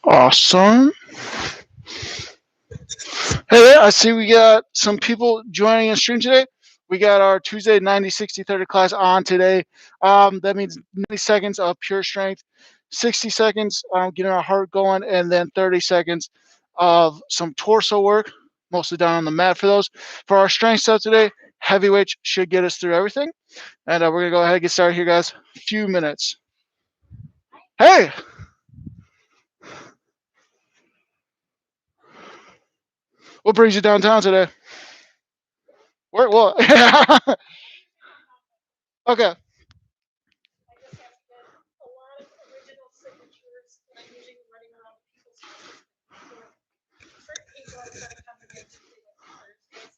Awesome. Hey there, I see we got some people joining the stream today. We got our Tuesday 90, 60, 30 class on today. That means 90 seconds of pure strength, 60 seconds getting our heart going, and then 30 seconds of some torso work, mostly down on the mat for those. For our strength stuff today, heavyweights should get us through everything. And we're going to go ahead and get started here, guys. Few minutes. Hey! What brings you downtown today? Where? What? Okay.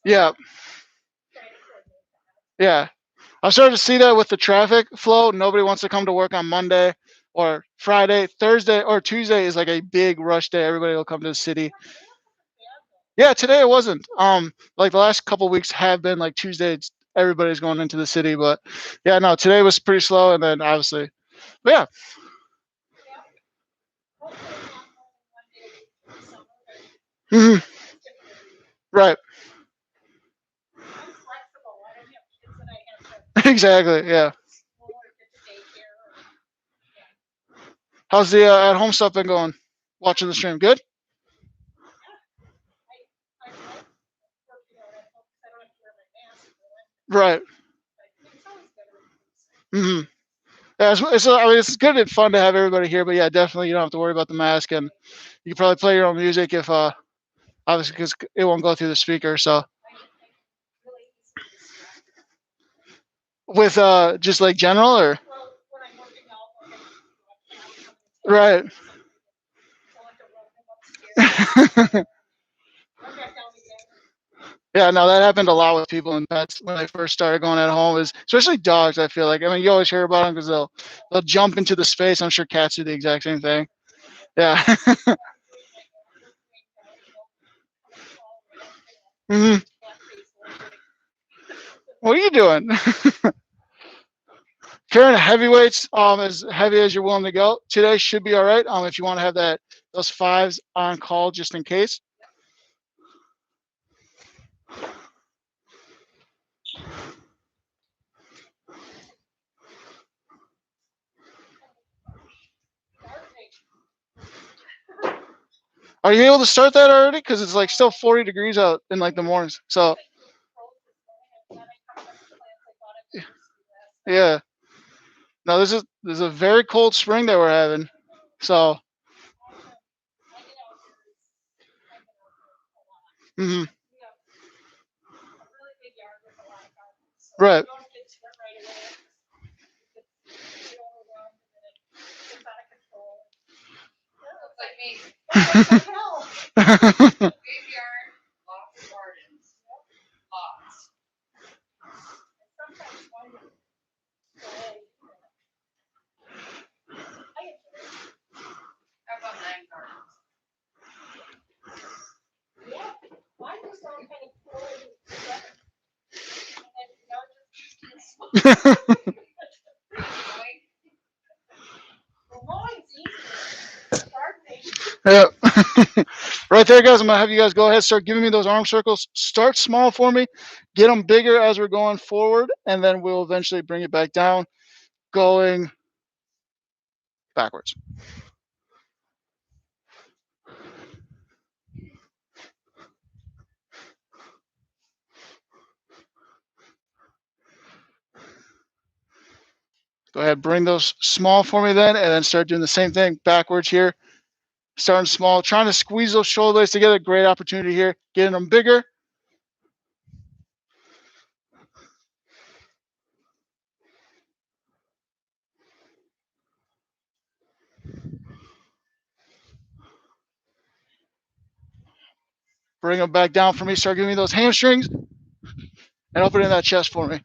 Yeah. Yeah. I'm starting to see that with the traffic flow. Nobody wants to come to work on Monday or Friday. Thursday or Tuesday is like a big rush day. Everybody will come to the city. Yeah, today it wasn't. Like the last couple weeks have been like Tuesday. Everybody's going into the city, but yeah, no, today was pretty slow, and then obviously, but yeah. Mhm. Right. Exactly. Yeah. How's the at home stuff been going? Watching the stream, good. Right. Hmm. Yeah, I mean, it's good and fun to have everybody here, but yeah, definitely you don't have to worry about the mask, and you can probably play your own music if obviously because it won't go through the speaker. So with just like general or right. Yeah, no, that happened a lot with people and pets when they first started going at home. Is especially dogs. I feel like I mean you always hear about them because they'll jump into the space. I'm sure cats do the exact same thing. Yeah. Hmm. What are you doing? Carrying heavyweights, as heavy as you're willing to go today should be all right. If you want to have those fives on call just in case. Are you able to start that already? Because it's like still 40 degrees out in like the mornings. So yeah, no, this is a very cold spring that we're having. So mhm. Right. Yeah. Right there, guys. I'm gonna have you guys go ahead, start giving me those arm circles. Start small for me, get them bigger as we're going forward, and then we'll eventually bring it back down, going backwards. Go ahead, bring those small for me then, and then start doing the same thing backwards here. Starting small, trying to squeeze those shoulder blades together. Great opportunity here, getting them bigger. Bring them back down for me. Start giving me those hamstrings and opening that chest for me.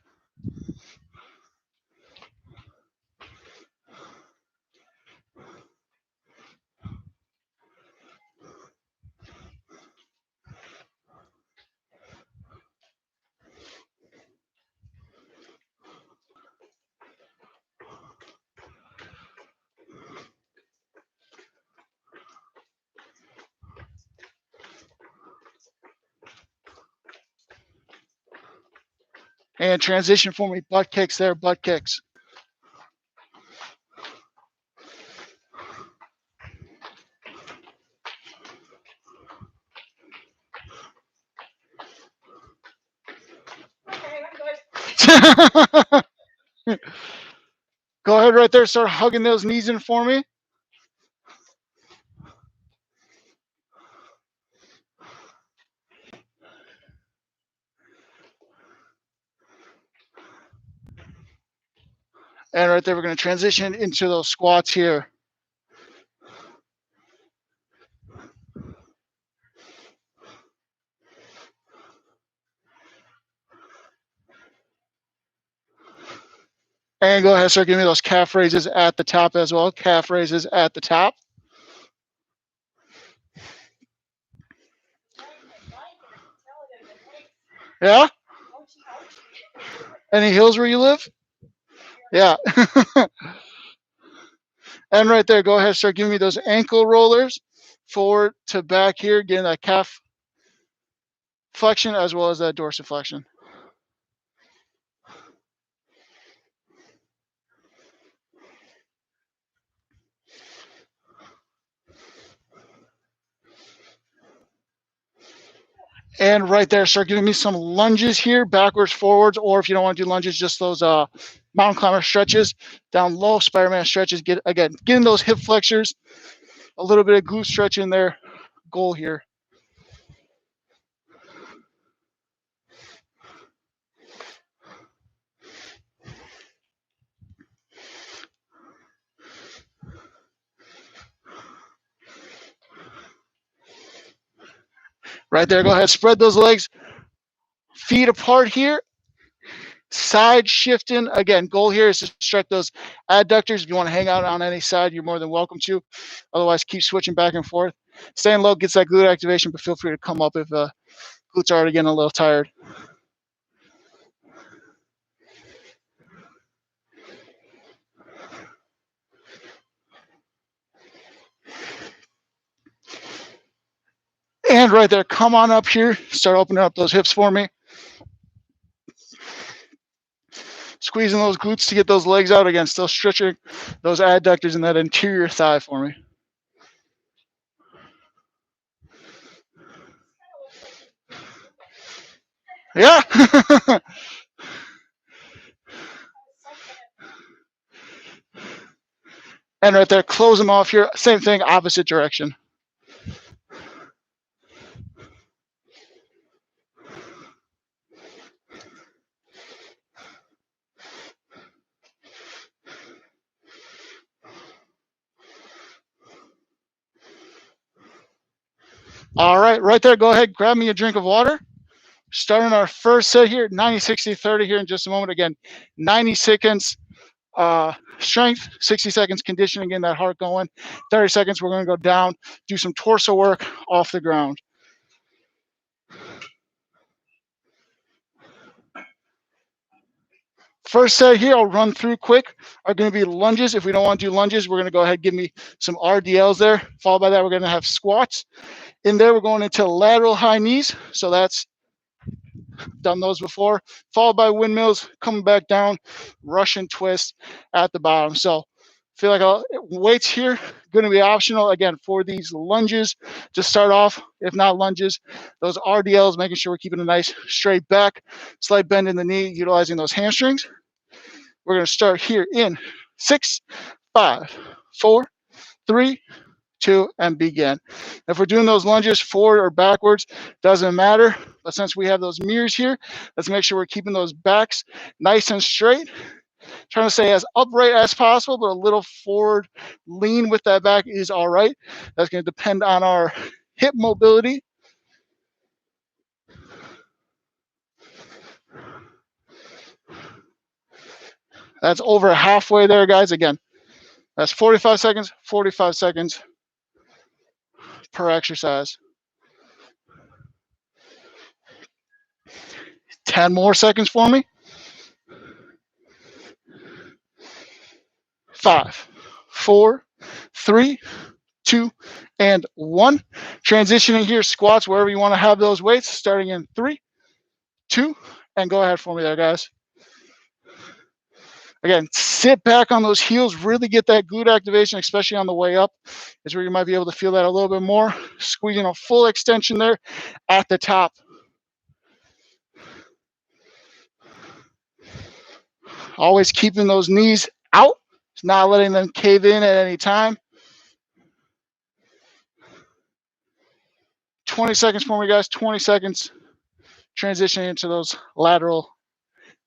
And transition for me, butt kicks there, butt kicks. Go ahead right there, start hugging those knees in for me. And right there, we're going to transition into those squats here. And go ahead, start giving me those calf raises at the top as well. Calf raises at the top. Yeah? Any hills where you live? Yeah. And right there, go ahead, start giving me those ankle rollers forward to back here, getting that calf flexion as well as that dorsiflexion. And right there, start giving me some lunges here, backwards, forwards, or if you don't want to do lunges, just those mountain climber stretches, down low, Spider-Man stretches. Getting those hip flexors, a little bit of glute stretch in there. Goal here. Right there, go ahead, spread those legs, feet apart here. Side shifting. Again, goal here is to stretch those adductors. If you want to hang out on any side, you're more than welcome to. Otherwise, keep switching back and forth. Staying low gets that glute activation, but feel free to come up if glutes are already getting a little tired. And right there, come on up here. Start opening up those hips for me. Squeezing those glutes to get those legs out. Again, still stretching those adductors in that interior thigh for me. Yeah. And right there, close them off here. Same thing, opposite direction. All right there, go ahead, grab me a drink of water. Starting our first set here, 90, 60, 30 here in just a moment. Again, 90 seconds strength, 60 seconds conditioning, getting that heart going. 30 seconds, we're going to go down, do some torso work off the ground. First set here, I'll run through quick, are going to be lunges. If we don't want to do lunges, we're going to go ahead and give me some RDLs there. Followed by that, we're going to have squats. In there, we're going into lateral high knees. So that's done those before. Followed by windmills, coming back down, Russian twist at the bottom. So feel like weights here going to be optional again for these lunges to start off. If not lunges, those RDLs, making sure we're keeping a nice straight back, slight bend in the knee, utilizing those hamstrings. We're going to start here in 6, 5, 4, 3, 2, and begin. If we're doing those lunges forward or backwards, doesn't matter. But since we have those mirrors here, let's make sure we're keeping those backs nice and straight. Trying to stay as upright as possible, but a little forward lean with that back is all right. That's going to depend on our hip mobility. That's over halfway there, guys. Again, that's 45 seconds per exercise. 10 more seconds for me. 5, 4, 3, 2, and 1. Transitioning here, squats, wherever you want to have those weights, starting in 3, 2, and go ahead for me there, guys. Again, sit back on those heels, really get that glute activation, especially on the way up, is where you might be able to feel that a little bit more. Squeezing a full extension there at the top. Always keeping those knees out, not letting them cave in at any time. 20 seconds for me, guys. 20 seconds. Transitioning into those lateral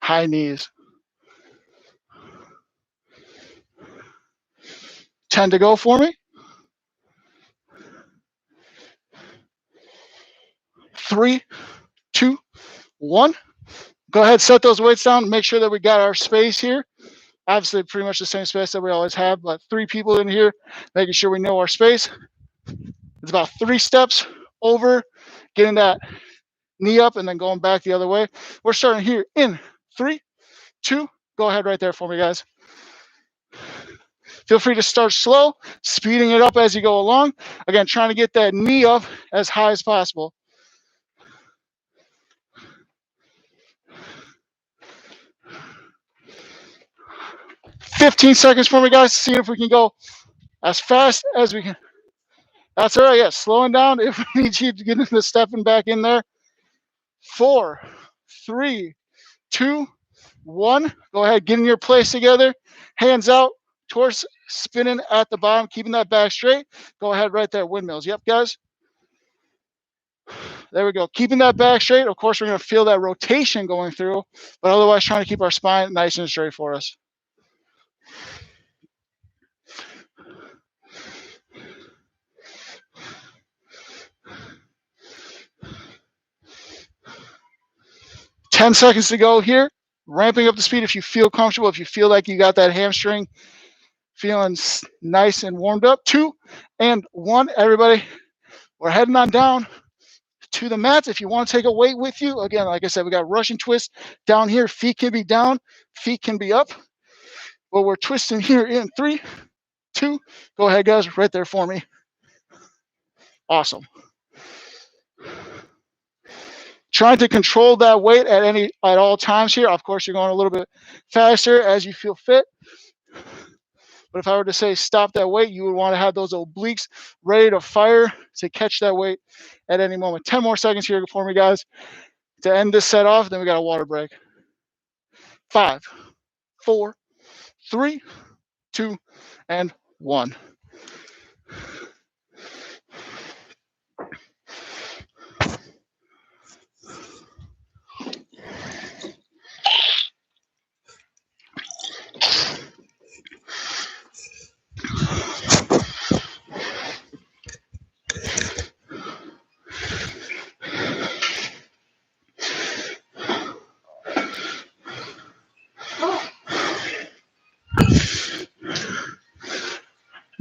high knees. 10 to go for me. 3, 2, 1. Go ahead, set those weights down. Make sure that we got our space here. Obviously, pretty much the same space that we always have, but 3 people in here, making sure we know our space. It's about 3 steps over, getting that knee up and then going back the other way. We're starting here in 3, 2. Go ahead right there for me, guys. Feel free to start slow, speeding it up as you go along. Again, trying to get that knee up as high as possible. 15 seconds for me, guys. See if we can go as fast as we can. That's all right. Yeah, slowing down if we need you to get into stepping back in there. 4, 3, 2, 1. Go ahead, get in your place together. Hands out, torso spinning at the bottom, keeping that back straight. Go ahead right there, windmills. Yep, guys. There we go. Keeping that back straight. Of course, we're going to feel that rotation going through, but otherwise trying to keep our spine nice and straight for us. Ten seconds to go here. Ramping up the speed if you feel comfortable, if you feel like you got that hamstring feeling nice and warmed up. 2 and 1. Everybody, we're heading on down to the mats. If you want to take a weight with you, again, like I said, we got Russian twist down here. Feet can be down, feet can be up. But we're twisting here in 3, 2. Go ahead, guys, right there for me. Awesome. Trying to control that weight at all times here. Of course, you're going a little bit faster as you feel fit. But if I were to say stop that weight, you would want to have those obliques ready to fire to catch that weight at any moment. 10 more seconds here for me, guys, to end this set off. Then we got a water break. 5, 4, 3, 2, and 1.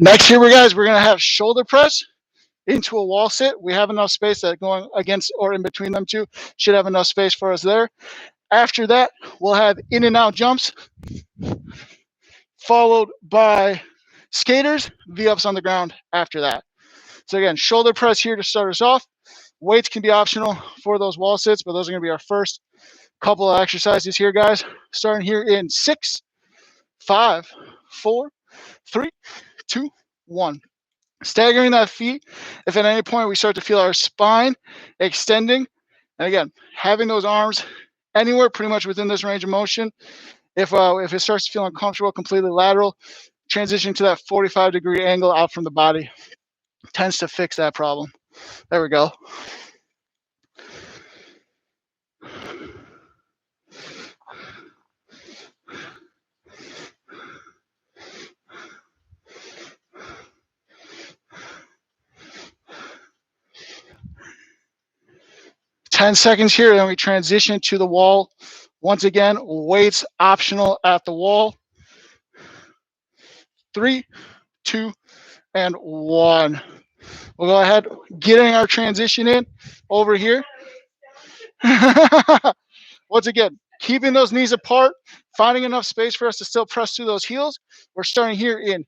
Next here, guys, we're going to have shoulder press into a wall sit. We have enough space that going against or in between them two should have enough space for us there. After that, we'll have in and out jumps, followed by skaters, V-ups on the ground after that. So again, shoulder press here to start us off. Weights can be optional for those wall sits, but those are going to be our first couple of exercises here, guys. Starting here in 6, 5, 4, 3, 2, 1. Staggering that feet. If at any point we start to feel our spine extending, and again, having those arms anywhere pretty much within this range of motion. If it starts to feel uncomfortable, completely lateral, transitioning to that 45-degree angle out from the body tends to fix that problem. There we go. Ten seconds here, then we transition to the wall. Once again, weights optional at the wall. 3, 2, and 1. We'll go ahead, getting our transition in over here. Once again, keeping those knees apart, finding enough space for us to still press through those heels. We're starting here in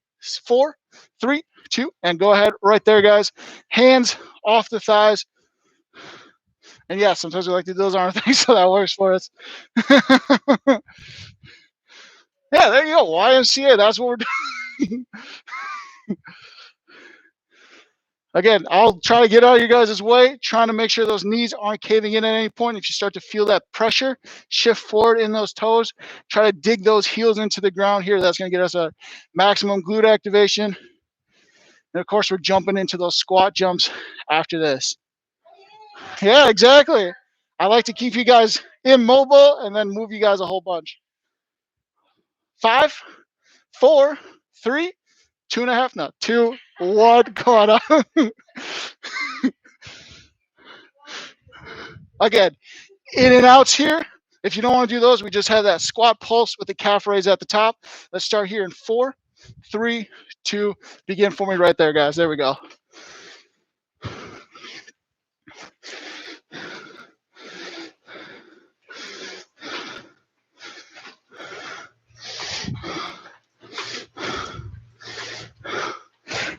4, 3, 2, and go ahead right there, guys. Hands off the thighs And yeah, sometimes we like to do those arm things, so that works for us. Yeah, there you go. YMCA. That's what we're doing. Again, I'll try to get out of you guys' way, trying to make sure those knees aren't caving in at any point. If you start to feel that pressure, shift forward in those toes. Try to dig those heels into the ground here. That's going to get us a maximum glute activation. And of course, we're jumping into those squat jumps after this. Yeah, exactly. I like to keep you guys immobile and then move you guys a whole bunch. 5, 4, 3, 2.5, no, 2, 1, caught up. Again, in and outs here. If you don't want to do those, we just have that squat pulse with the calf raise at the top. Let's start here in 4, 3, 2, begin for me right there, guys. There we go.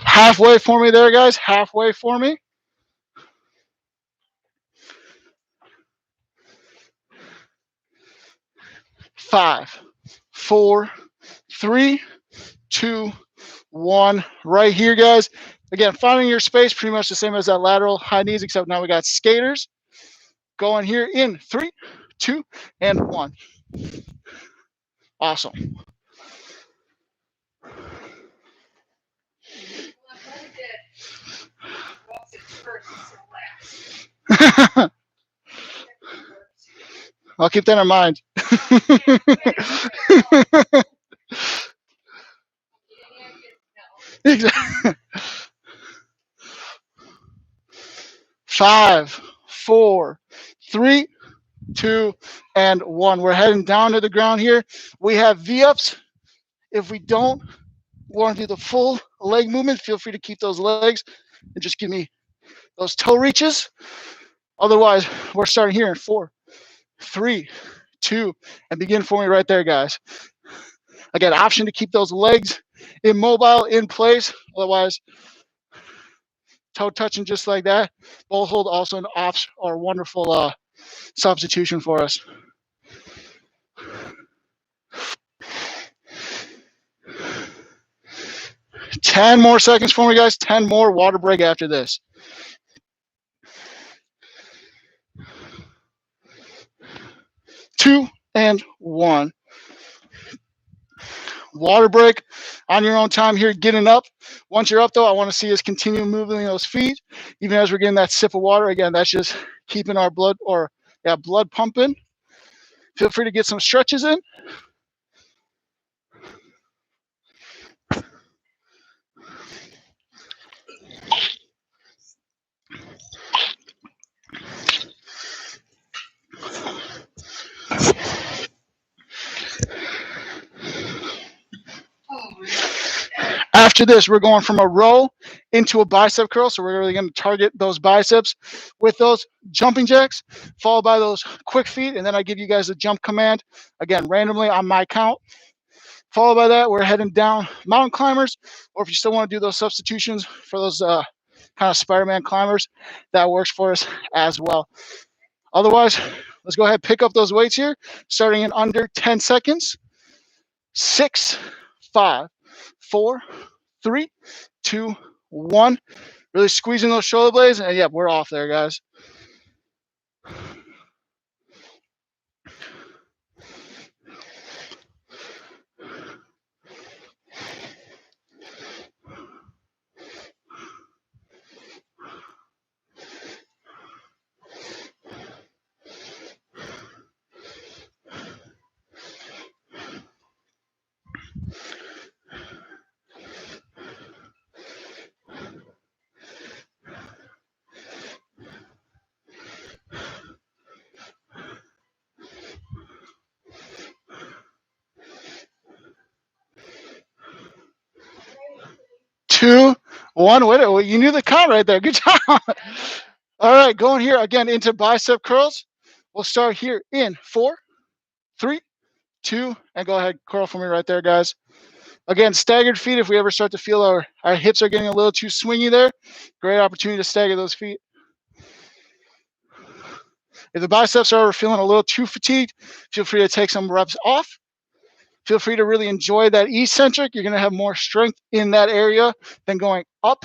Halfway for me there, guys. Halfway for me. 5, 4, 3, 2, 1. Right here, guys. Again, finding your space, pretty much the same as that lateral high knees, except now we got skaters. Going here in 3, 2, and 1. Awesome. I'll keep that in mind. Exactly. 5, 4, 3, 2, and 1. We're heading down to the ground here. We have V-ups. If we don't want to do the full leg movement, feel free to keep those legs and just give me those toe reaches. Otherwise, we're starting here in 4, 3, 2, and begin for me right there, guys. Again, option to keep those legs immobile in place. Otherwise, toe touching just like that. Bowl hold also an off or wonderful substitution for us. Ten more seconds for me, guys. 10 more. Water break after this. 2 and 1. Water break on your own time here, getting up. Once you're up, though, I want to see us continue moving those feet, even as we're getting that sip of water. Again, that's just keeping our blood pumping. Feel free to get some stretches in. After this, we're going from a row into a bicep curl. So we're really going to target those biceps with those jumping jacks, followed by those quick feet. And then I give you guys a jump command, again, randomly on my count. Followed by that, we're heading down mountain climbers. Or if you still want to do those substitutions for those kind of Spider-Man climbers, that works for us as well. Otherwise, let's go ahead and pick up those weights here, starting in under 10 seconds. 6, 5, 4, 3, 2, 1. Really squeezing those shoulder blades, and yeah, we're off there, guys. Two, one. Wait, you knew the count right there. Good job. All right, going here again into bicep curls. We'll start here in 4, 3, 2, and go ahead, curl for me right there, guys. Again, staggered feet. If we ever start to feel our hips are getting a little too swingy there, great opportunity to stagger those feet. If the biceps are ever feeling a little too fatigued, feel free to take some reps off. Feel free to really enjoy that eccentric. You're going to have more strength in that area than going up.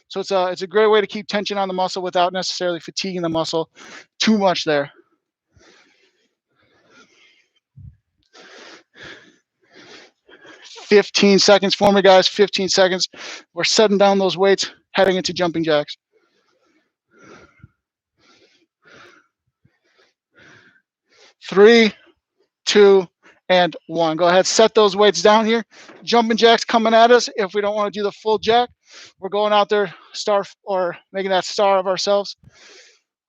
So it's a great way to keep tension on the muscle without necessarily fatiguing the muscle too much there. "15 seconds for me, guys. 15 seconds. We're setting down those weights, heading into jumping jacks. 3, 2, and 1. Go ahead, set those weights down here. Jumping jacks coming at us. If we don't want to do the full jack, we're going out there, star or making that star of ourselves.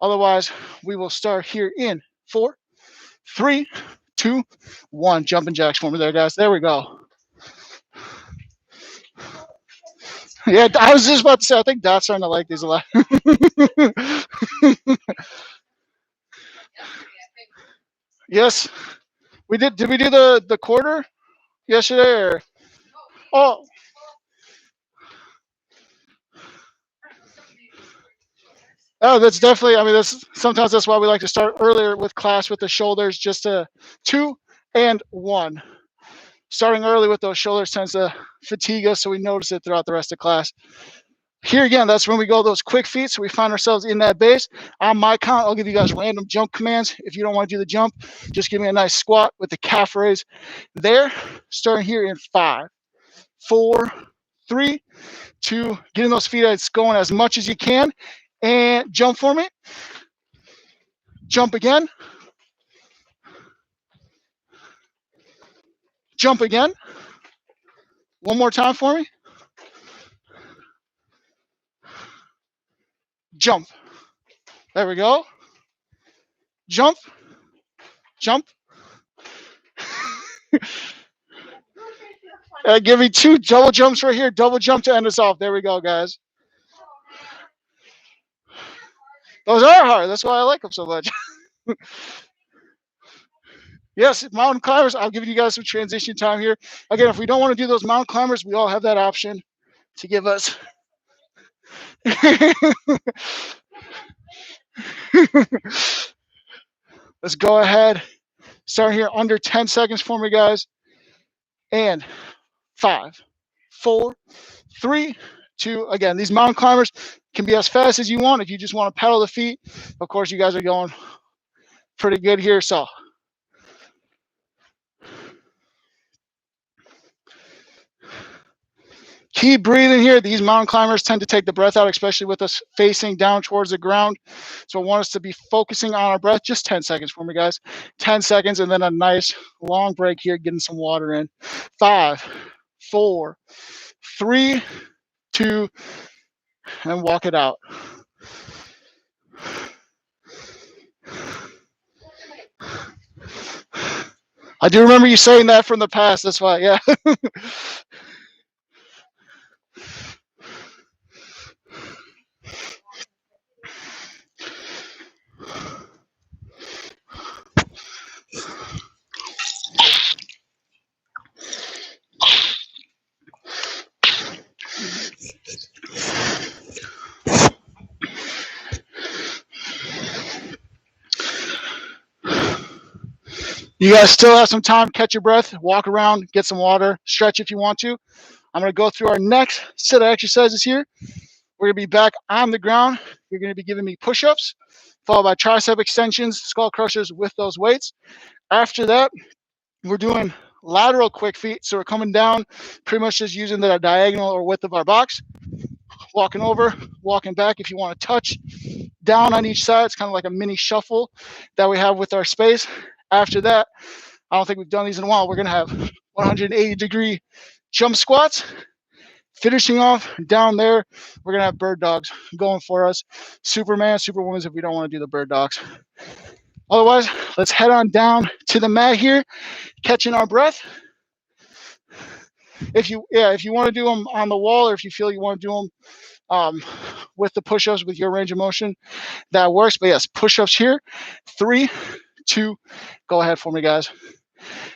Otherwise, we will start here in 4, 3, 2, 1. Jumping jacks for me there, guys. There we go. Yeah, I was just about to say, I think Dot's starting to like these a lot. Yes, we did. Did we do the quarter yesterday? Or oh, oh, that's definitely. I mean, sometimes that's why we like to start earlier with class with the shoulders, just to 2 and 1. Starting early with those shoulders tends to fatigue us, so we notice it throughout the rest of class. Here again, that's when we go those quick feet, so we find ourselves in that base. On my count, I'll give you guys random jump commands. If you don't want to do the jump, just give me a nice squat with the calf raise there. Starting here in 5, 4, 3, 2, getting those feet going as much as you can. And jump for me. Jump again. Jump again. One more time for me. Jump. There we go. Jump. Jump. Give me 2 double jumps right here. Double jump to end us off. There we go, guys. Those are hard. That's why I like them so much. Yes, mountain climbers. I'll give you guys some transition time here. Again, if we don't want to do those mountain climbers, we all have that option to give us. Let's go ahead. Start here under 10 seconds for me, guys. And 5, 4, 3, 2. Again, these mountain climbers can be as fast as you want if you just want to pedal the feet. Of course, you guys are going pretty good here. So keep breathing here. These mountain climbers tend to take the breath out, especially with us facing down towards the ground. So I want us to be focusing on our breath. Just 10 seconds for me, guys. 10 seconds, and then a nice long break here, getting some water in. 5, 4, 3, 2, and walk it out. I do remember you saying that from the past. That's why, yeah. You guys still have some time. Catch your breath, walk around, get some water, stretch if you want to. I'm going to go through our next set of exercises here. We're going to be back on the ground. You're going to be giving me push-ups, followed by tricep extensions, skull crushers with those weights. After that, we're doing lateral quick feet. So we're coming down, pretty much just using the diagonal or width of our box. Walking over, walking back. If you want to touch down on each side, it's kind of like a mini shuffle that we have with our space. After that, I don't think we've done these in a while. We're going to have 180-degree jump squats. Finishing off down there, we're going to have bird dogs going for us. Superman, Superwoman if we don't want to do the bird dogs. Otherwise, let's head on down to the mat here, catching our breath. If you want to do them on the wall, or if you feel you want to do them with the push-ups with your range of motion, that works. But yes, push-ups here. 3, 2, go ahead for me, guys.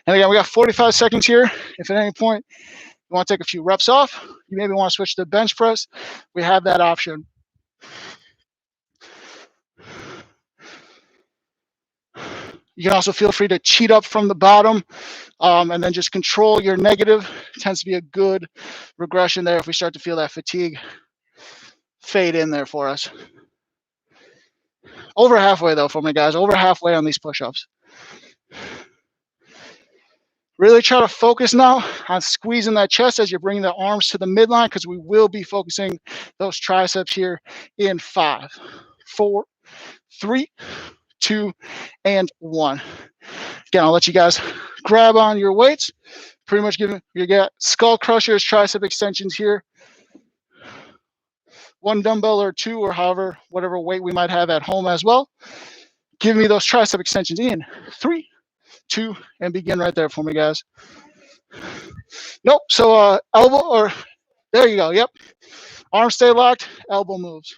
And again, we got 45 seconds here. If at any point you want to take a few reps off, you maybe want to switch to bench press, we have that option. You can also feel free to cheat up from the bottom, and then just control your negative. It tends to be a good regression there if we start to feel that fatigue fade in there for us. Over halfway though for me, guys. Over halfway on these push-ups. Really try to focus now on squeezing that chest as you're bringing the arms to the midline, because we will be focusing those triceps here in 5, 4, 3, 2, and 1. Again, I'll let you guys grab on your weights. Pretty much giving you got skull crushers, tricep extensions here. 1 dumbbell or 2, or however, whatever weight we might have at home as well. Give me those tricep extensions in 3, 2, and begin right there for me, guys. Nope. So elbow, or there you go. Yep. Arms stay locked, elbow moves.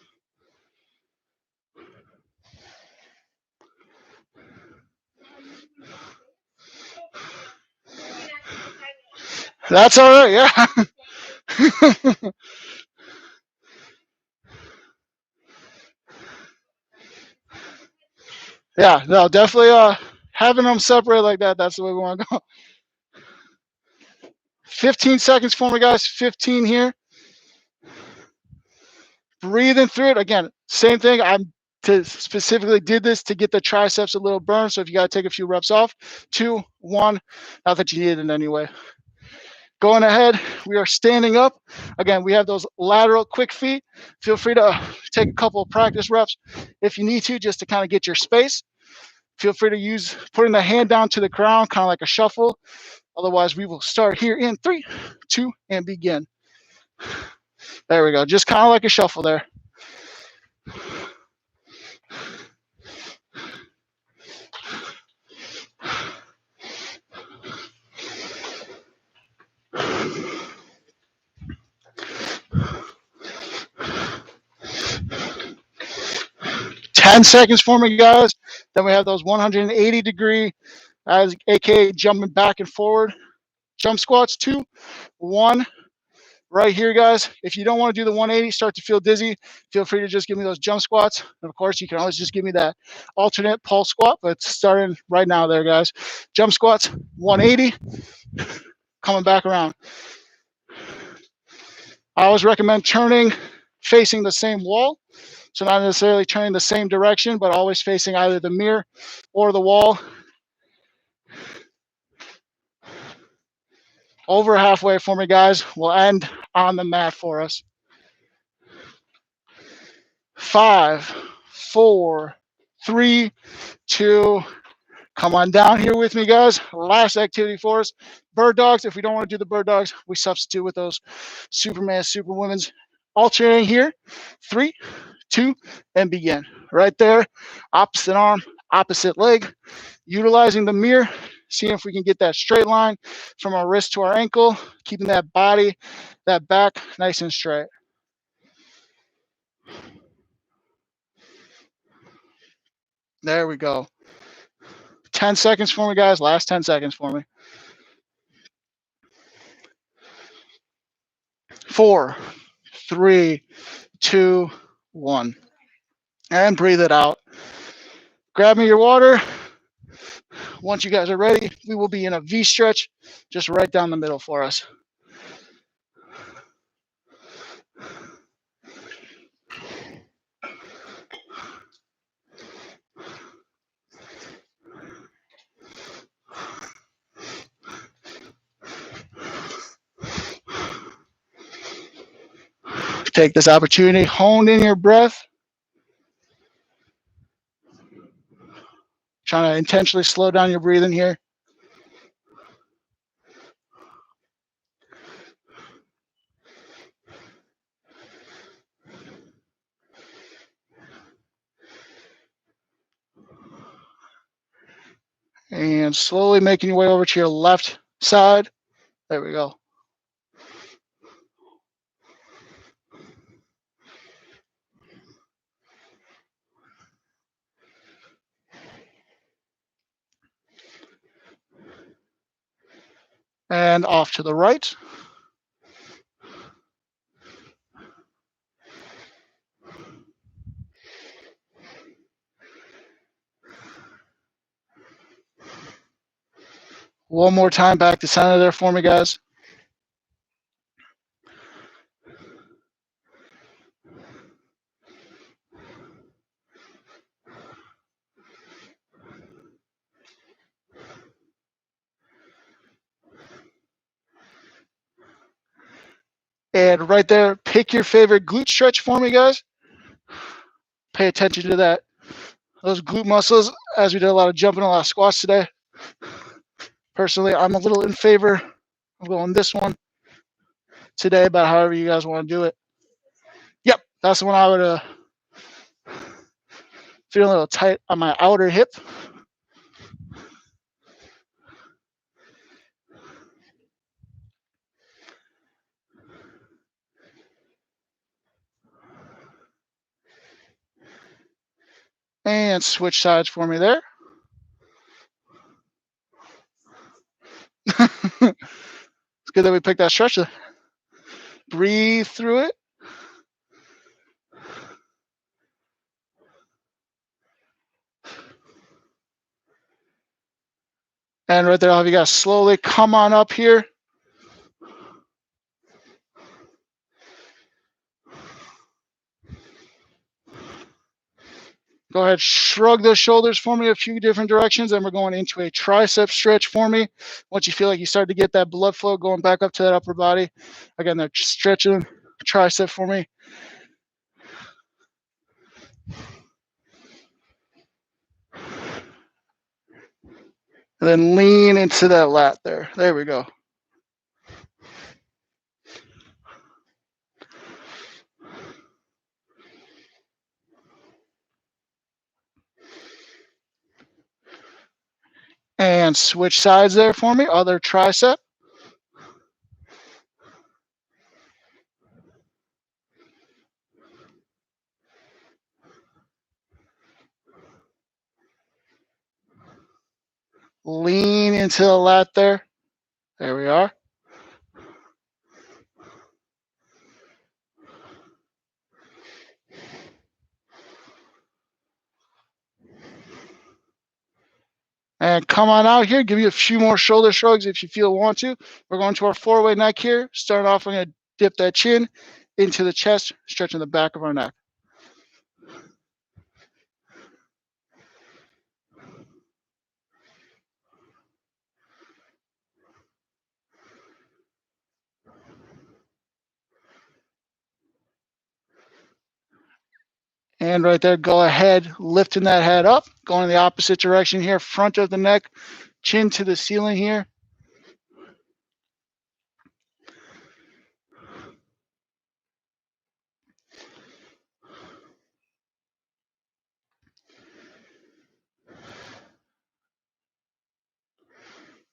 That's all right. Yeah. Yeah. No, definitely. Having them separate like that. That's the way we want to go. 15 seconds for me, guys. 15 here. Breathing through it. Again, same thing. Specifically did this to get the triceps a little burned. So if you got to take a few reps off, 2, 1, not that you need it in any way. Going ahead, we are standing up. Again, we have those lateral quick feet. Feel free to take a couple of practice reps if you need to, just to kind of get your space. Feel free to use putting the hand down to the ground, kind of like a shuffle. Otherwise, we will start here in 3, 2, and begin. There we go. Just kind of like a shuffle there. Ten seconds for me, guys. Then we have those 180-degree, aka jumping back and forward jump squats. 2, 1. Right here, guys. If you don't want to do the 180, start to feel dizzy, feel free to just give me those jump squats. And of course, you can always just give me that alternate pulse squat, but starting right now there, guys. Jump squats, 180, coming back around. I always recommend turning, facing the same wall. So not necessarily turning the same direction, but always facing either the mirror or the wall. Over halfway for me, guys. We'll end on the mat for us. 5, 4, 3, 2. Come on down here with me, guys. Last activity for us. Bird dogs. If we don't want to do the bird dogs, we substitute with those Superman, Superwomen's. Alternating here. 3, 2, and begin. Right there. Opposite arm, opposite leg. Utilizing the mirror. Seeing if we can get that straight line from our wrist to our ankle. Keeping that body, that back nice and straight. There we go. 10 seconds for me, guys. Last 10 seconds for me. 4, 3, 2, 1. And breathe it out. Grab me your water. Once you guys are ready, we will be in a V stretch, just right down the middle for us. Take this opportunity, hone in your breath. Trying to intentionally slow down your breathing here. And slowly making your way over to your left side. There we go. And off to the right. One more time, back to center there for me, guys. And right there, pick your favorite glute stretch for me, guys. Pay attention to that. Those glute muscles, as we did a lot of jumping, a lot of squats today. Personally, I'm a little in favor of going this one today, but however you guys want to do it. Yep, that's the one I would feel a little tight on my outer hip. And switch sides for me there. It's good that we picked that stretch. Breathe through it. And right there, I'll have you guys slowly come on up here. Go ahead, shrug those shoulders for me a few different directions, and we're going into a tricep stretch for me. Once you feel like you start to get that blood flow going back up to that upper body, again, they're stretching tricep for me. And then lean into that lat there. There we go. And switch sides there for me, other tricep. Lean into the lat there. There we are. And come on out here, give you a few more shoulder shrugs if you feel want to. We're going to our four-way neck here. Starting off, we're going to dip that chin into the chest, stretching the back of our neck. And right there, go ahead, lifting that head up, going in the opposite direction here, front of the neck, chin to the ceiling here.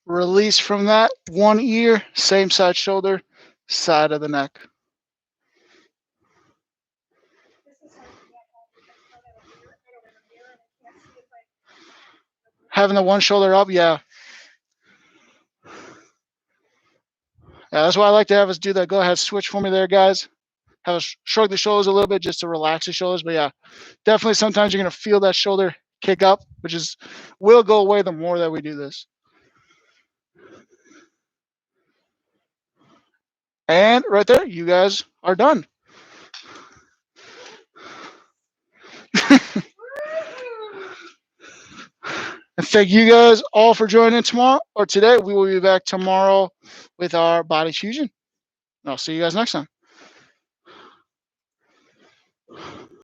Release from that, one ear, same side shoulder, side of the neck. Having the one shoulder up, yeah. Yeah, that's why I like to have us do that. Go ahead, switch for me there, guys. Have us shrug the shoulders a little bit just to relax the shoulders. But yeah, definitely sometimes you're going to feel that shoulder kick up, which will go away the more that we do this. And right there, you guys are done. And thank you guys all for joining tomorrow or today. We will be back tomorrow with our body fusion. I'll see you guys next time.